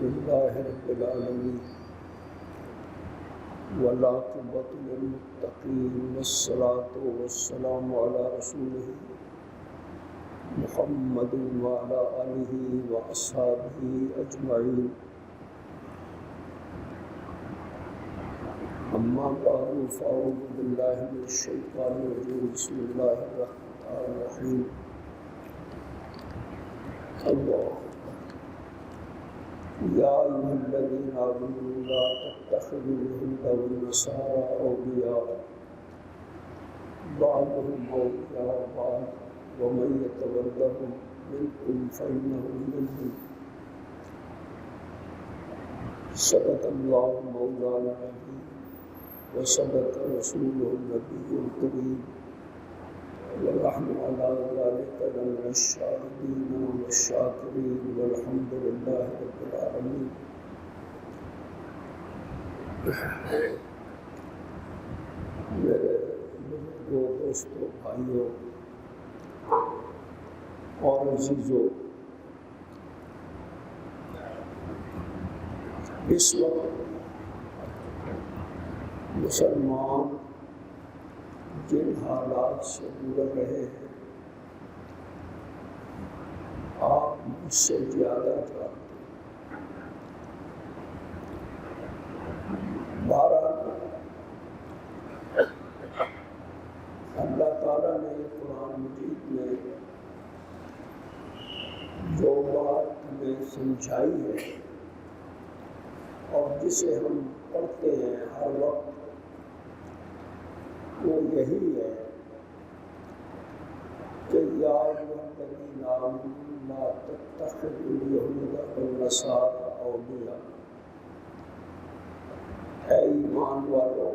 لله رب العالمين والعاقبة للمتقين والصلاة والسلام على رسوله محمد وعلى آله وأصحابه أجمعين. أما بعد فأعوذ بالله من الشيطان الرجيم. بسم الله الرحمن الرحيم. الله يا أيها الذين آمنوا لا تتخذوا اليهود والنصارى أولياء بعضهم أولياء بعض ومن يتولهم منكم فإنه منهم. صدق الله مولانا العظيم وصدق رسوله النبي الكريم ونحن على ذلك من الشاهدين والشاكرين والحمد لله رب العالمين. میرے بزرگوں، دوستوں، بھائیوں اور عزیزوں، اس وقت مسلمان جن حالات سے گزر رہے ہیں آپ مجھ سے زیادہ جانتے ہیں. بہرحال اللہ تعالیٰ نے قرآن مجید میں جو بات ہمیں سمجھائی ہے اور جسے ہم پڑھتے ہیں ہر وقت، وہ یہی ہے کہ یا ایھا الذین آمنوا لا تتخذوا اليہود والنصارى اولیاء. اے ایمان والو،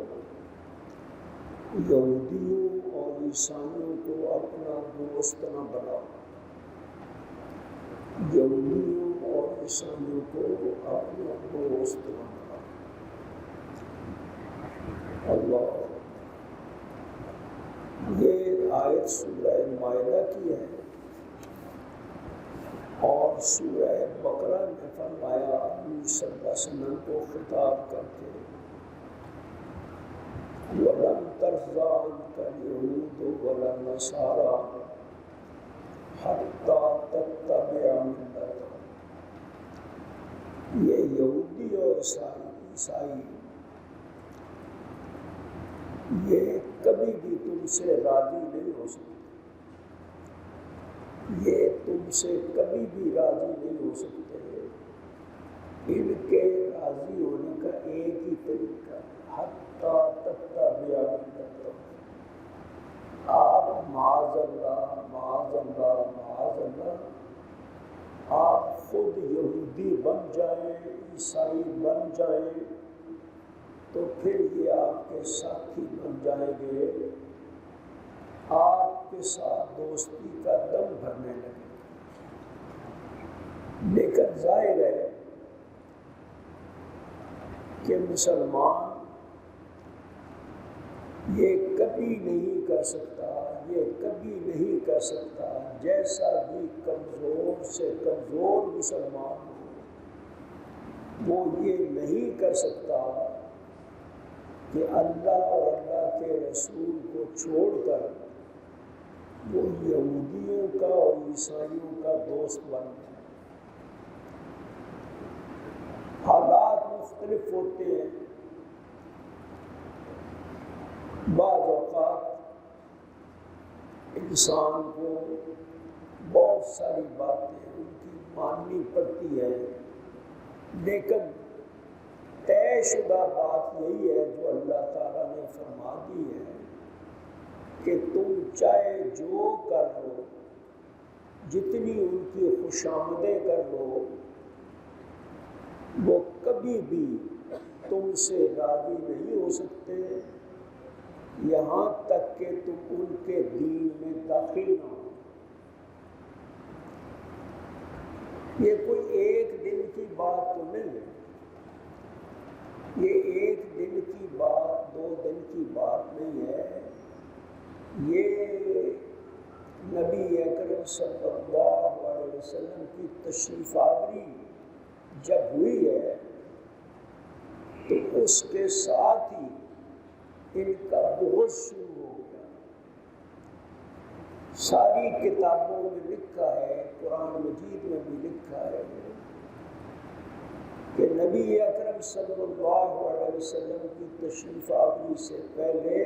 یہودیوں اور عیسائیوں کو اپنا دوست نہ بناؤ. یہودیوں اور عیسائیوں کو اپنا دوست نہ بناؤ. اللہ، یہ آیت سورہ مائدہ کی ہے اور سورہ بقرہ میں فرمایا نبی صلی اللہ علیہ وسلم کو خطاب کر کے وَلَن تَرْضَىٰ عَنكَ الْيَهُودُ وَلَا النَّصَارَىٰ حَتَّىٰ تَتَّبِعَ مِلَّتَهُمْ. یہ یہودی اور عیسائی یہ کبھی بھی تم سے راضی نہیں ہو سکتے. یہ تم سے کبھی بھی راضی نہیں ہو سکتے. ان کے راضی ہونے کا ایک ہی طریقہ ہے، حتیٰ تتبع ملتہم. آپ معاذ اللہ معاذ اللہ معاذ اللہ آپ خود یہودی بن جائیں، عیسائی بن جائیں تو پھر یہ آپ کے ساتھی بن جائیں گے، آپ کے ساتھ دوستی کا دم بھرنے لگے. لیکن ظاہر ہے کہ مسلمان یہ کبھی نہیں کر سکتا، یہ کبھی نہیں کر سکتا، جیسا بھی کمزور سے کمزور مسلمان ہو، وہ یہ نہیں کر سکتا کہ اللہ اور اللہ کے رسول کو چھوڑ کر وہ یہودیوں کا اور عیسائیوں کا دوست بن جائے. حالات مختلف ہوتے ہیں. بعض اوقات انسان کو بہت ساری باتیں ان کی ماننی پڑتی ہے، لیکن طے شدہ بات یہی ہے جو اللہ تعالیٰ نے فرما دی ہے کہ تم چاہے جو کر لو، جتنی ان کی خوشامدیں کر لو، وہ کبھی بھی تم سے راضی نہیں ہو سکتے یہاں تک کہ تم ان کے دین میں داخل نہ ہو. یہ کوئی ایک دن کی بات تو نہیں ہے، یہ ایک دن کی بات، 2 دن کی بات نہیں ہے. یہ نبی اکرم صلی اللہ علیہ وسلم کی تشریف آوری جب ہوئی ہے تو اس کے ساتھ ہی ان کا بغض شروع ہو گیا۔ ساری کتابوں میں لکھا ہے، قرآن مجید میں بھی لکھا ہے کہ نبی اکرم صلی اللہ علیہ وسلم کی تشریف آوری سے پہلے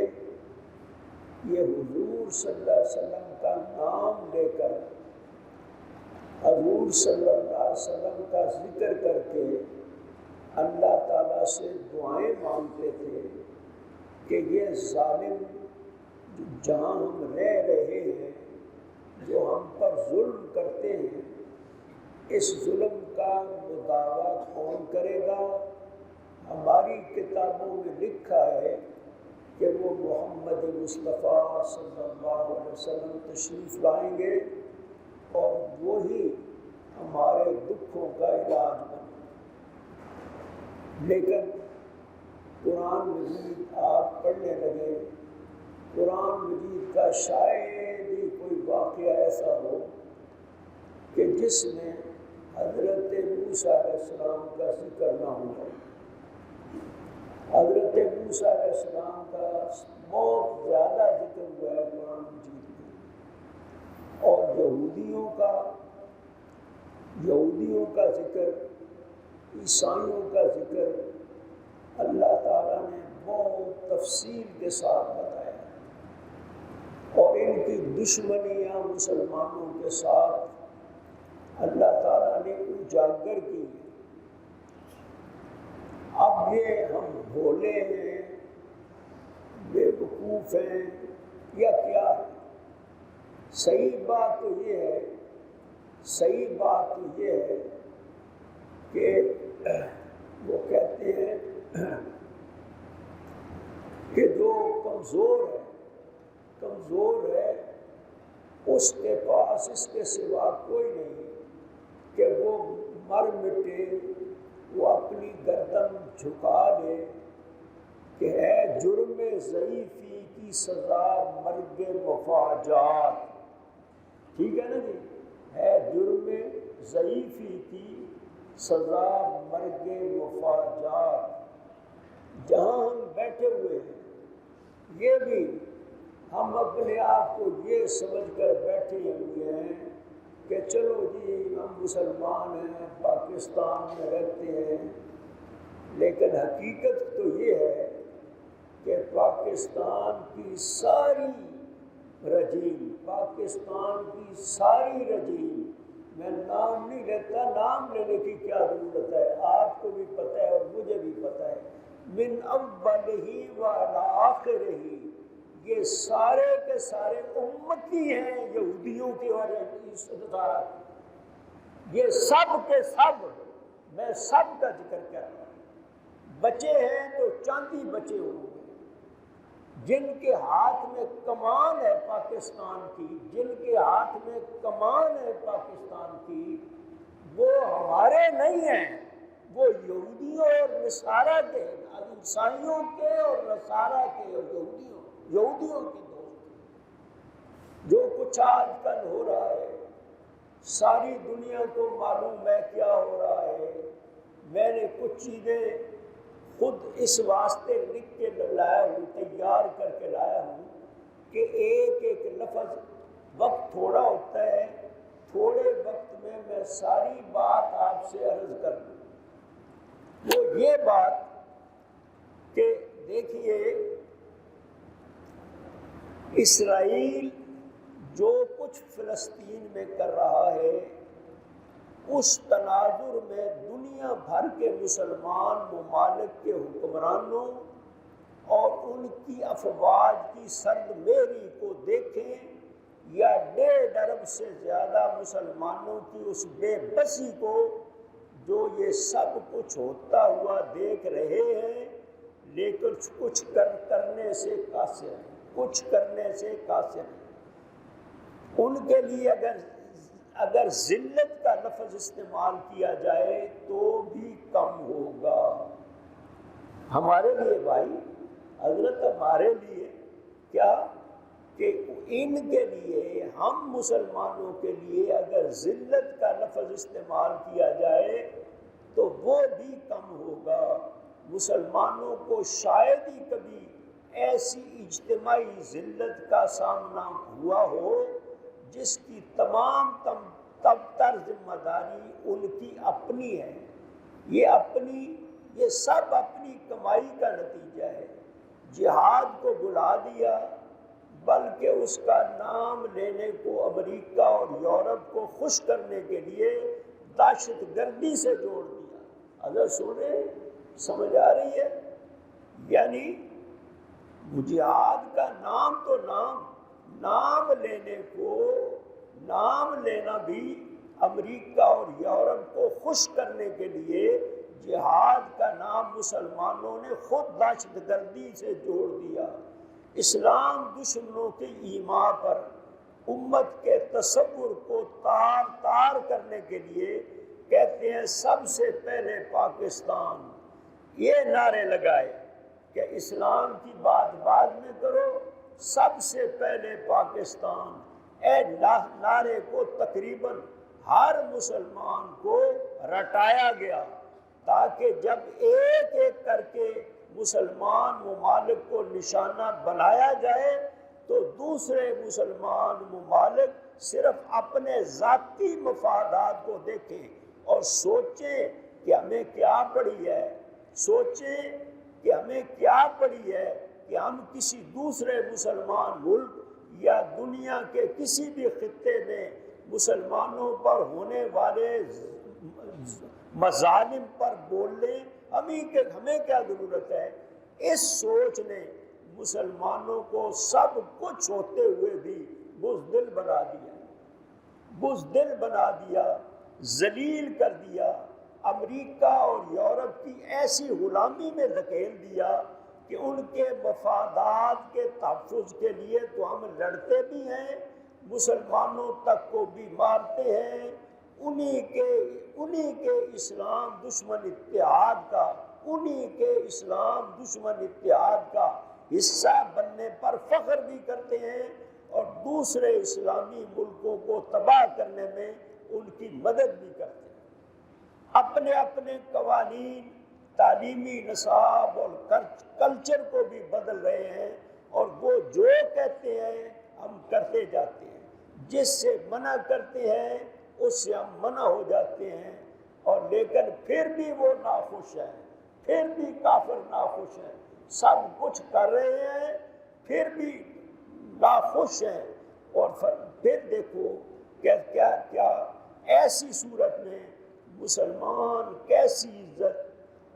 یہ حضور صلی اللہ علیہ وسلم کا نام لے کر، حضور صلی اللہ علیہ وسلم کا ذکر کر کے اللہ تعالیٰ سے دعائیں مانگتے تھے کہ یہ ظالم جہاں ہم رہ رہے ہیں، جو ہم پر ظلم کرتے ہیں، اس ظلم کا مداوع کون کرے گا؟ ہماری کتابوں میں لکھا ہے کہ وہ محمد مصطفیٰ صلی اللہ علیہ وسلم تشریف لائیں گے اور وہی ہمارے دکھوں کا علاج بنے۔ لیکن قرآن مجید آپ پڑھنے لگے، قرآن مجید کا شاید ہی کوئی واقعہ ایسا ہو کہ جس میں حضرت موسیٰ علیہ السلام کا ذکر نہ ہوا۔ حضرت موسیٰ علیہ السلام کا بہت زیادہ ذکر ہوا ہے قرآن مجید میں، اور یہودیوں کا ذکر، عیسائیوں کا ذکر اللہ تعالیٰ نے بہت تفصیل کے ساتھ بتایا، اور ان کی دشمنیاں مسلمانوں کے ساتھ اللہ تعالیٰ نے اجاگر کی۔ اب یہ ہم بھولے ہیں، بے وقوف ہیں یا کیا ہے؟ صحیح بات تو یہ ہے کہ وہ کہتے ہیں کہ جو کمزور ہے اس کے پاس اس کے سوا کوئی نہیں کہ وہ مر مٹے، وہ اپنی گردن جھکا لے کہ ہے جرم ضعیفی کی سزا مرگ مفاجات۔ ٹھیک ہے نا جی؟ ہے جرم ضعیفی کی سزا مرگ مفاجات۔ جہاں ہم بیٹھے ہوئے ہیں یہ بھی ہم اپنے آپ کو یہ سمجھ کر بیٹھے ہوئے ہیں کہ چلو جی ہم مسلمان ہیں، پاکستان میں رہتے ہیں، لیکن حقیقت تو یہ ہے کہ پاکستان کی ساری رجیم، میں نام نہیں لیتا، نام لینے کی کیا ضرورت ہے، آپ کو بھی پتہ ہے اور مجھے بھی پتہ ہے، من اولہ و آخرہ، یہ سارے کے سارے امتی ہیں یہودیوں کے اور عیسائیوں، یہ سب کے سب، میں سب کا ذکر کر رہا ہوں۔ بچے ہیں تو چاندی بچے ہوں گے، جن کے ہاتھ میں کمان ہے پاکستان کی، وہ ہمارے نہیں ہیں، وہ یہودیوں اور نصارہ کے، عیسائیوں کے اور نصارہ کے اور یہودیوں کے دوست۔ جو کچھ آج کل ہو رہا ہے ساری دنیا کو معلوم ہے کیا ہو رہا ہے۔ میں نے کچھ چیزیں خود اس واسطے لکھ کے لایا ہوں، تیار کر کے لایا ہوں کہ ایک ایک لفظ، وقت تھوڑا ہوتا ہے، تھوڑے وقت میں میں ساری بات آپ سے عرض کر دوں۔ وہ یہ بات کہ دیکھیے اسرائیل جو کچھ فلسطین میں کر رہا ہے، اس تناظر میں دنیا بھر کے مسلمان ممالک کے حکمرانوں اور ان کی افواج کی سرد مہری کو دیکھیں، یا 1.5 ارب سے زیادہ مسلمانوں کی اس بے بسی کو جو یہ سب کچھ ہوتا ہوا دیکھ رہے ہیں، لیکن کچھ کرنے سے قاصر ہیں۔ ان کے لیے اگر ذلت کا لفظ استعمال کیا جائے تو بھی کم ہوگا۔ ہمارے لیے بھائی حضرت، ہمارے لیے کیا کہ ان کے لیے، ہم مسلمانوں کے لیے اگر ذلت کا لفظ استعمال کیا جائے تو وہ بھی کم ہوگا۔ مسلمانوں کو شاید ہی کبھی ایسی اجتماعی ذلت کا سامنا ہوا ہو جس کی تمام تب تر ذمہ داری ان کی اپنی ہے۔ یہ سب اپنی کمائی کا نتیجہ ہے۔ جہاد کو بلا دیا، بلکہ اس کا نام لینے کو امریکہ اور یورپ کو خوش کرنے کے لیے دہشت گردی سے جوڑ دیا۔ اگر سنیں، سمجھ آ رہی ہے؟ یعنی جہاد کا نام تو نام لینا بھی امریکہ اور یورپ کو خوش کرنے کے لیے جہاد کا نام مسلمانوں نے خود دہشت گردی سے جوڑ دیا۔ اسلام دشمنوں کے ایما پر امت کے تصور کو تار تار کرنے کے لیے کہتے ہیں سب سے پہلے پاکستان۔ یہ نعرے لگائے کہ اسلام کی بات بعد میں کرو، سب سے پہلے پاکستان۔ اے نعرے کو تقریباً ہر مسلمان کو رٹایا گیا تاکہ جب ایک ایک کر کے مسلمان ممالک کو نشانہ بنایا جائے تو دوسرے مسلمان ممالک صرف اپنے ذاتی مفادات کو دیکھیں اور سوچیں کہ ہمیں کیا پڑی ہے، کہ ہم کسی دوسرے مسلمان ملک یا دنیا کے کسی بھی خطے میں مسلمانوں پر ہونے والے مظالم پر بول لیں، ہمیں کیا ضرورت ہے۔ اس سوچ نے مسلمانوں کو سب کچھ ہوتے ہوئے بھی بزدل بنا دیا، ذلیل کر دیا، امریکہ اور یورپ کی ایسی غلامی میں دھکیل دیا کہ ان کے مفادات کے تحفظ کے لیے تو ہم لڑتے بھی ہیں، مسلمانوں تک کو بھی مارتے ہیں۔ انہی کے اسلام دشمن اتحاد کا حصہ بننے پر فخر بھی کرتے ہیں اور دوسرے اسلامی ملکوں کو تباہ کرنے میں ان کی مدد بھی کرتے ہیں۔ اپنے اپنے قوانین، تعلیمی نصاب اور کلچر کو بھی بدل رہے ہیں اور وہ جو کہتے ہیں ہم کرتے جاتے ہیں، جس سے منع کرتے ہیں اس سے ہم منع ہو جاتے ہیں، اور لیکن پھر بھی وہ ناخوش ہیں، پھر بھی کافر ناخوش ہیں، سب کچھ کر رہے ہیں پھر بھی ناخوش ہیں۔ اور پھر دیکھو کیا ایسی صورت میں مسلمان کیسی عزت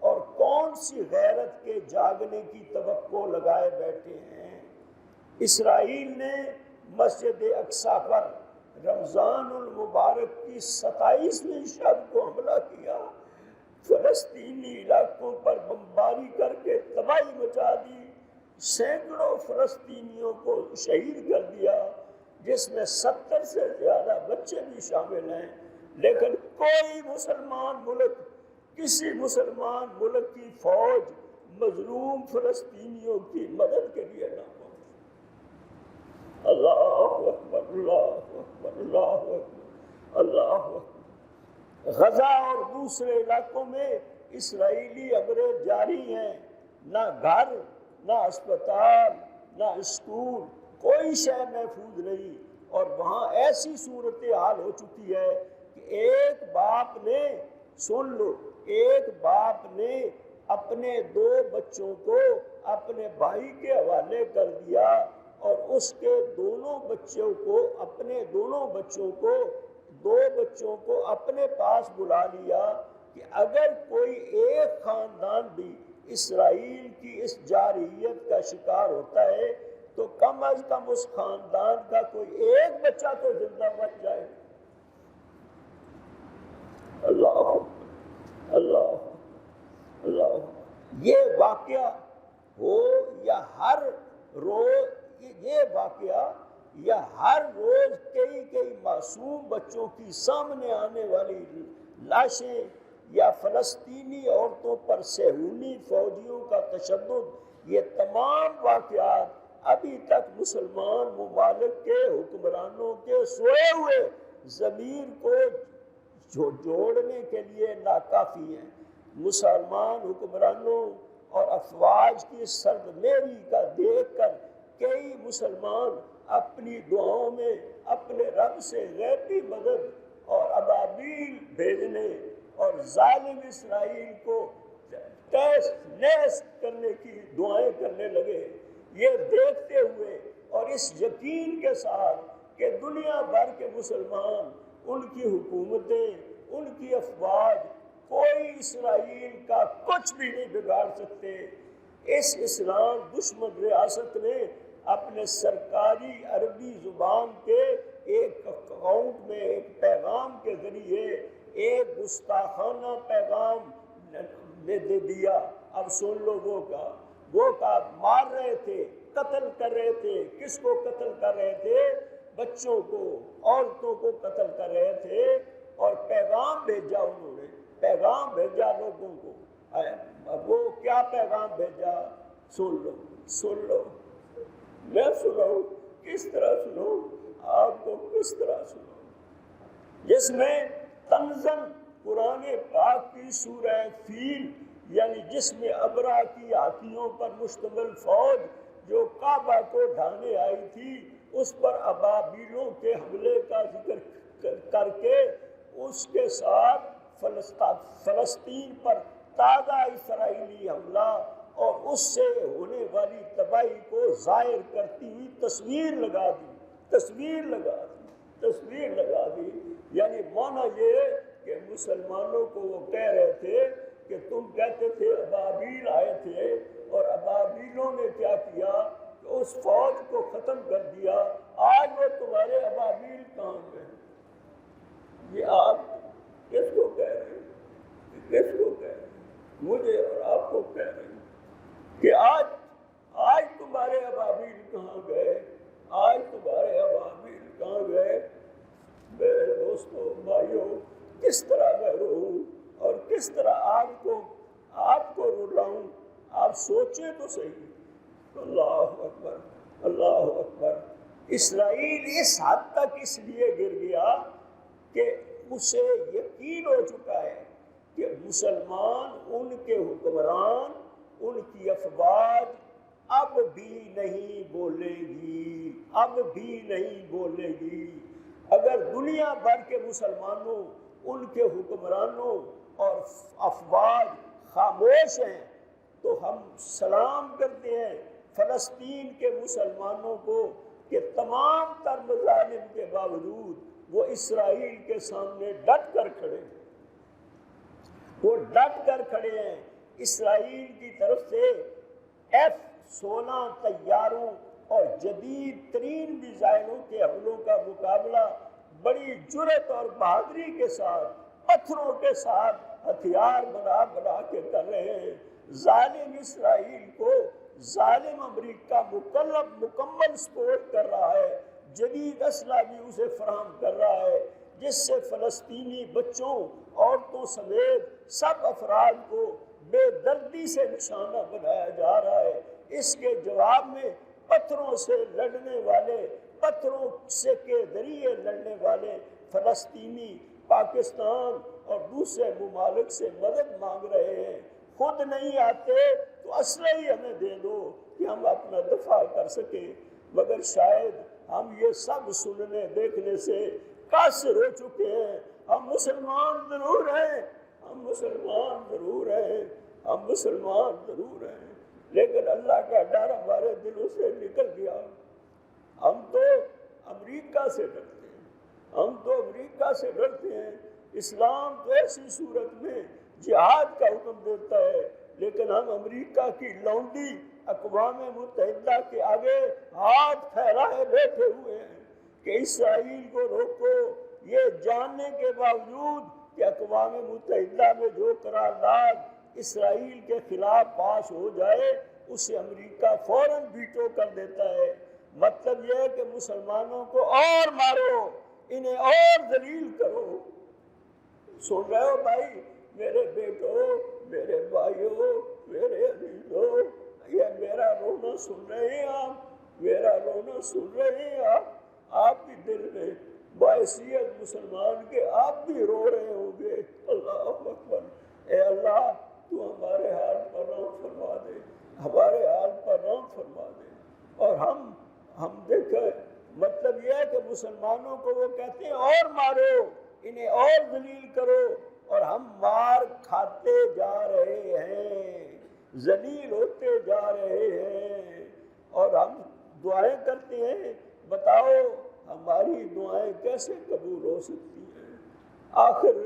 اور کون سی غیرت کے جاگنے کی توقع لگائے بیٹھے ہیں۔ اسرائیل نے مسجد اقصی پر رمضان المبارک کی 27ویں شب کو حملہ کیا، فلسطینی علاقوں پر بمباری کر کے تباہی مچا دی، سینکڑوں فلسطینیوں کو شہید کر دیا، جس میں 70 سے زیادہ بچے بھی شامل ہیں، لیکن کوئی مسلمان ملک، کسی مسلمان ملک کی فوج مظلوم فلسطینیوں کی مدد کے لیے نہ پہنچی۔ اللہ اکبر، اللہ اکبر، اللہ اکبر، اللہ اکبر۔ غزہ اور دوسرے علاقوں میں اسرائیلی حملے جاری ہیں، نہ گھر، نہ اسپتال، نہ اسکول، کوئی شے محفوظ نہیں، اور وہاں ایسی صورتحال ہو چکی ہے کہ ایک باپ نے، سن لو، ایک باپ نے اپنے 2 بچوں کو اپنے بھائی کے حوالے کر دیا اور اس کے دونوں بچوں کو اپنے پاس بلا لیا کہ اگر کوئی ایک خاندان بھی اسرائیل کی اس جارحیت کا شکار ہوتا ہے تو کم از کم اس خاندان کا کوئی ایک بچہ تو زندہ بچ جائے۔ اللہ اللہ اللہ۔ یہ واقعہ ہو یا ہر روز کئی معصوم بچوں کی سامنے آنے والی لاشیں یا فلسطینی عورتوں پر صہیونی فوجیوں کا تشدد، یہ تمام واقعات ابھی تک مسلمان ممالک کے حکمرانوں کے سوئے ہوئے ضمیر کو جوڑنے کے لیے ناکافی ہیں۔ مسلمان حکمرانوں اور افواج کی سرمیری کا دیکھ کر کئی مسلمان اپنی دعاؤں میں اپنے رب سے غیبی مدد اور ابابیل بھیجنے اور ظالم اسرائیل کو تیس نیس کرنے کی دعائیں کرنے لگے۔ یہ دیکھتے ہوئے اور اس یقین کے ساتھ کہ دنیا بھر کے مسلمان، ان کی حکومتیں، ان کی افواج کوئی اسرائیل کا کچھ بھی نہیں بگاڑ سکتے، اس اسلام دشمن ریاست نے اپنے سرکاری عربی زبان کے ایک اکاؤنٹ میں ایک پیغام کے ذریعے ایک گستاخانہ پیغام نے دے دیا۔ اب سن لو وہ کا مار رہے تھے، قتل کر رہے تھے۔ کس کو قتل کر رہے تھے؟ بچوں کو، عورتوں کو قتل کر رہے تھے، اور پیغام بھیجا انہوں نے، پیغام بھیجا لوگوں کو۔ وہ کیا پیغام بھیجا؟ سن لو میں سناؤں، کس طرح سناؤں آپ کو، کس طرح سناؤں، جس میں تنزن قرآن پاک کی سورہ فیل، یعنی جس میں ابرا کی ہاتھیوں پر مشتمل فوج جو کعبہ کو ڈھانے آئی تھی، اس پر ابابیلوں کے حملے کا ذکر کر کے اس کے ساتھ فلسطین پر تازہ اسرائیلی حملہ اور اس سے ہونے والی تباہی کو ظاہر کرتی ہوئی تصویر لگا دی۔ یعنی معنی یہ کہ مسلمانوں کو وہ کہہ رہے تھے کہ تم کہتے تھے ابابیل آئے تھے، اور ابابیلوں نے کیا کیا کہ اس فوج کو ختم کر دیا، آج وہ تمہارے ابابیل کہاں گئے؟ یہ آپ کس کو کہہ رہے ہیں؟ کس کو کہہ رہے ہیں؟ مجھے اور آپ کو کہہ رہے ہیں کہ آج تمہارے ابابیل کہاں گئے؟ آج تمہارے ابابیل کہاں گئے؟ میرے دوستوں، بھائیوں، کس طرح میں روؤں اور کس طرح آپ کو رلاؤں، آپ سوچیں تو صحیح۔ اللہ اکبر، اللہ اکبر۔ اسرائیل اس حد تک اس لیے گر گیا کہ اسے یقین ہو چکا ہے کہ مسلمان، ان کے حکمران، ان کی افواج اب بھی نہیں بولے گی، اب بھی نہیں بولے گی۔ اگر دنیا بھر کے مسلمانوں، ان کے حکمرانوں اور افواج خاموش ہیں تو ہم سلام کرتے ہیں فلسطین کے مسلمانوں کو کہ تمام تر مظالم کے باوجود وہ اسرائیل کے سامنے ڈٹ کر کھڑے ہیں، وہ ڈٹ کر کھڑے ہیں۔ اسرائیل کی طرف سے F-16 طیاروں اور جدید ترین میزائلوں کے حملوں کا مقابلہ بڑی جرأت اور بہادری کے ساتھ، پتھروں کے ساتھ ہتھیار بنا کے کر رہے ہیں۔ ظالم اسرائیل کو ظالم امریکہ مکمل سپورٹ کر رہا ہے، جدید اسلحہ بھی اسے فراہم کر رہا ہے، جس سے فلسطینی بچوں، عورتوں سمیت سب افراد کو بے دردی سے نشانہ بنایا جا رہا ہے۔ اس کے جواب میں پتھروں سے لڑنے والے، پتھروں سے کے ذریعے لڑنے والے فلسطینی پاکستان اور دوسرے ممالک سے مدد مانگ رہے ہیں۔ خود نہیں آتے تو اسلحہ ہی ہمیں دے دو کہ ہم اپنا دفاع کر سکیں، مگر شاید ہم یہ سب سننے دیکھنے سے قاصر ہو چکے ہیں۔ ہم مسلمان ضرور ہیں، ہم مسلمان ضرور ہیں، ہم مسلمان ضرور ہیں، لیکن اللہ کا ڈر ہمارے دلوں سے نکل گیا۔ ہم تو امریکہ سے ڈرتے ہیں، ہم تو امریکہ سے ڈرتے ہیں۔ اسلام تو ایسی صورت میں جہاد کا حکم دیتا ہے، لیکن ہم امریکہ کی لونڈی اقوام متحدہ کے آگے ہاتھ پھیلائے بیٹھے ہوئے ہیں کہ اسرائیل کو روکو، یہ جاننے کے باوجود کہ اقوام متحدہ میں جو قرارداد اسرائیل کے خلاف پاس ہو جائے اسے امریکہ فوراً ویٹو کر دیتا ہے۔ مطلب یہ ہے کہ مسلمانوں کو اور مارو، انہیں اور ذلیل کرو۔ سن رہے ہو بھائی، میرے بیٹوں، میرے بھائیوں، میرے عزیزوں، یہ میرا رونا سن رہے ہیں آپ، میرا رونا سن رہے ہیں آپ کے دل میں بحیثیت مسلمان کے آپ بھی رو رہے ہوں گے، اللہ اکبر، اے اللہ تو ہمارے حال پر رحم فرما دے، ہمارے حال پر رحم فرما دے۔ اور ہم دیکھیں، مطلب یہ ہے کہ مسلمانوں کو وہ کہتے ہیں اور مارو، انہیں اور ذلیل کرو، اور ہم مار کھاتے جا رہے ہیں، ذلیل ہوتے جا رہے ہیں، اور ہم دعائیں کرتے ہیں۔ بتاؤ ہماری دعائیں کیسے قبول ہو سکتی ہیں؟ آخر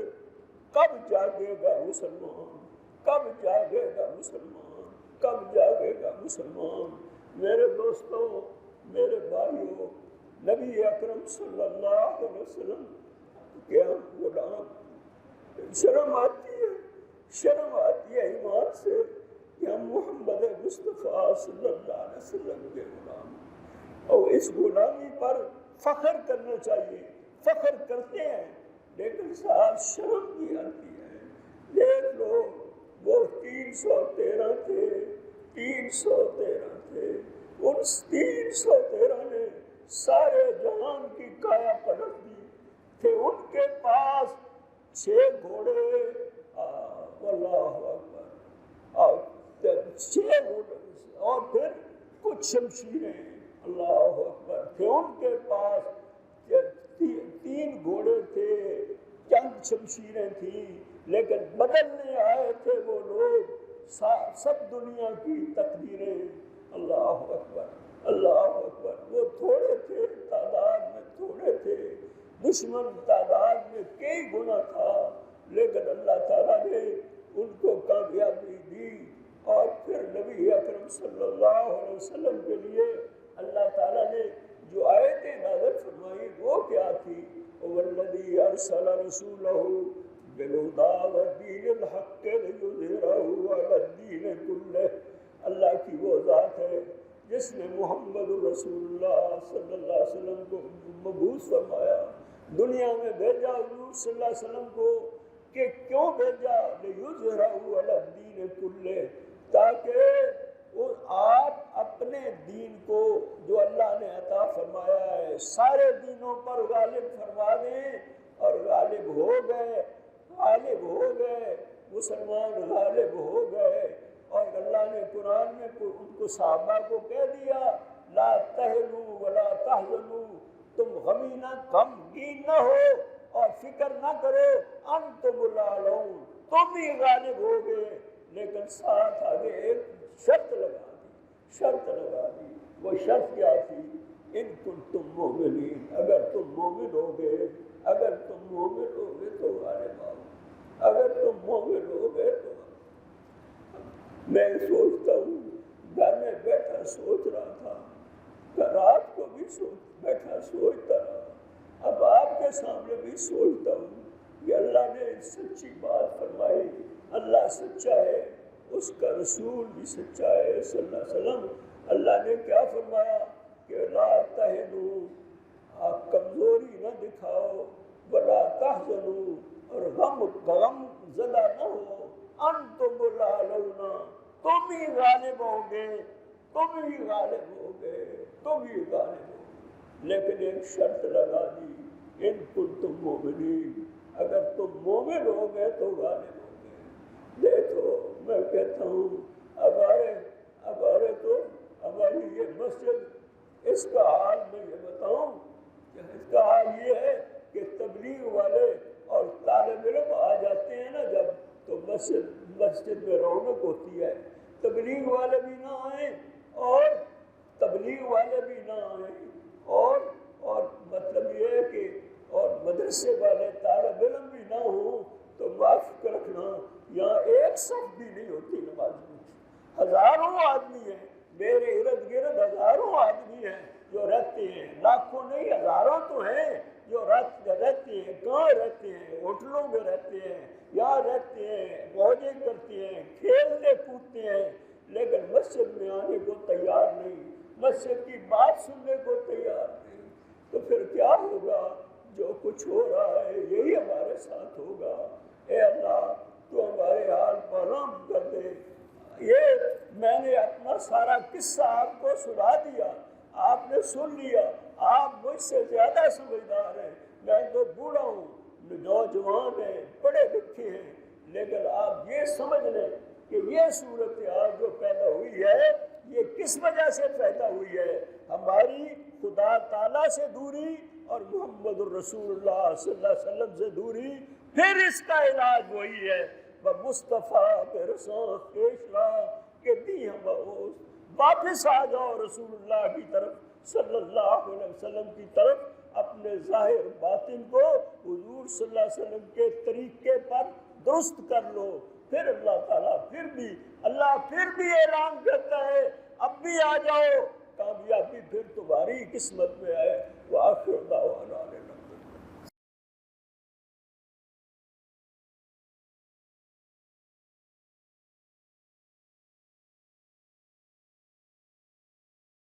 کب جاگے گا مسلمان؟ کب جاگے گا مسلمان؟ کب جاگے گا مسلمان؟ میرے دوستوں، میرے بھائیوں، نبی اکرم صلی اللہ علیہ وسلم کے ہم غلام، شرم آتی ہے، شرم آتی ہے ایمان سے کہ ہم محمد مصطفیٰ صلی اللہ علیہ وسلم کے غلام، اور اس غلامی پر فخر کرنا چاہیے، فخر کرتے ہیں، لیکن صاحب شرم بھی آتی ہے۔ دیکھ لو وہ 313 تھے، 313 تھے، ان 313 نے سارے جہان کی کایا پلٹ دی تھے، ان کے پاس 6 گھوڑے، اللہ اکبر، 6 گھوڑے اور پھر کچھ شمشیریں، اللہ اکبر، تھے ان کے پاس 3 گھوڑے تھے، چند شمشیریں تھیں، لیکن بدلنے آئے تھے وہ لوگ سب دنیا کی تقدیریں، اللہ اکبر، اللہ اکبر۔ وہ تھوڑے تھے، تعداد میں تھوڑے تھے، دشمن تعداد میں کئی گنا تھا، لیکن اللہ تعالیٰ نے ان کو کامیابی دی، اور پھر نبی اکرم صلی اللہ علیہ وسلم کے لیے اللہ تعالیٰ نے جو آیتیں نازل فرمائی وہ کیا تھی؟ وَالَّذِي أَرْسَلَ رَسُولَهُ بِالْهُدَىٰ وَدِينِ الْحَقِّ لِيُظْهِرَهُ عَلَى الدِّينِ كُلِّهِ۔ اللہ کی وہ ذات ہے جس نے محمد رسول اللہ صلی اللہ علیہ وسلم کو مبعوث فرمایا، دنیا میں بھیجا حضور صلی اللہ علیہ وسلم کو، کہ کیوں بھیجا؟ لِيُظْهِرَهُ عَلَى الدِّينِ كُلِّهِ، تاکہ آپ اپنے دین کو جو اللہ نے عطا فرمایا ہے سارے دینوں پر غالب فرما دیں، اور غالب ہو گئے، غالب ہو گئے، مسلمان غالب ہو گئے۔ اور اللہ نے قرآن میں ان کو صحابہ کو کہہ دیا، لا تہنوا ولا تحزنوا، تم غمی نہ، غمگین نہ ہو اور فکر نہ کرو، انتم الاعلون، تم ہی غالب ہو گئے۔ لیکن ساتھ آگے ایک شرط لگا دی، شرط لگا دی، وہ شرط کیا تھی؟ ان کنتم مومنین، اگر تم مومن ہو گئے، اگر تم مومن ہو گئے تو غالب آؤ، اگر تم مومن ہو گئے تو۔ میں سوچتا ہوں، گھر میں بیٹھا سوچ رہا تھا، رات کو بھی بیٹھا سوچتا رہا، اب آپ کے سامنے بھی سوچتا ہوں کہ اللہ نے سچی بات فرمائی، اللہ سچا ہے، اس کا رسول بھی سچا ہے صلی اللہ علیہ وسلم۔ اللہ نے کیا فرمایا کہ لا تہنوا، آپ کمزوری نہ دکھاؤ، ولا تحزنوا، اور غم زدہ نہ ہو، انتم الاعلون، تم ہی غالب ہو گے، تم ہی غالب ہو گئے، تم ہی غالب ہو گئے۔ لیکن ایک شرط لگا دی، ان کنتم مومنین، اگر تم مومن ہو گئے تو غالب ہو گئے۔ دیکھو میں کہتا ہوں، ہمارے تو ہماری یہ مسجد، اس کا حال میں یہ بتاؤں کہ اس کا حال یہ ہے کہ تبلیغ والے اور طالب علم آ جاتے ہیں نا جب، تو مسجد میں رونق ہوتی ہے، تبلیغ والے بھی نہ آئیں اور تبلیغ والے بھی نہ آئیں، اور مطلب یہ ہے کہ اور مدرسے والے طالب علم بھی نہ ہوں، تو معاف رکھنا یہاں ایک صف بھی نہیں ہوتی نماز میں، ہزاروں آدمی ہیں میرے ارد گرد، ہزاروں آدمی ہیں جو رہتے ہیں، لاکھوں نہیں ہزاروں تو ہیں جو رہتے ہیں۔ کہاں رہتے ہیں؟ ہوٹلوں میں رہتے ہیں، یہاں رہتے ہیں، موجیں کرتے ہیں، کھیلتے کودتے ہیں، لیکن مسجد میں آنے کو تیار نہیں، مسجد کی بات سننے کو تیار نہیں۔ تو پھر کیا ہوگا؟ جو کچھ ہو رہا ہے یہی ہمارے ساتھ ہوگا۔ اے اللہ تو ہمارے حال پر رحم کر دے۔ یہ میں نے اپنا سارا قصہ آپ کو سنا دیا، آپ نے سن لیا، آپ مجھ سے زیادہ سمجھدار ہیں، میں تو بوڑھا ہوں، نوجوان ہیں، پڑھے لکھے ہیں، لیکن آپ یہ سمجھ لیں کہ یہ صورتحال جو پیدا ہوئی ہے یہ کس وجہ سے پیدا ہوئی ہے؟ ہماری خدا تعالیٰ سے دوری اور محمد الرسول اللہ صلی اللہ علیہ وسلم سے دوری، پھر اس کا علاج وہی ہے مصطفیٰ برساں خیشہ کہ دی ہم واپس آ جاؤ رسول اللہ کی طرف صلی اللہ علیہ وسلم کی طرف، اپنے ظاہر باطن کو حضور صلی اللہ علیہ وسلم کے طریقے پر درست کر لو، پھر اللہ تعالیٰ پھر بھی اعلان کرتا ہے اب بھی آ جاؤ، کامیابی پھر تمہاری قسمت میں ہے۔ وآخر دعوانا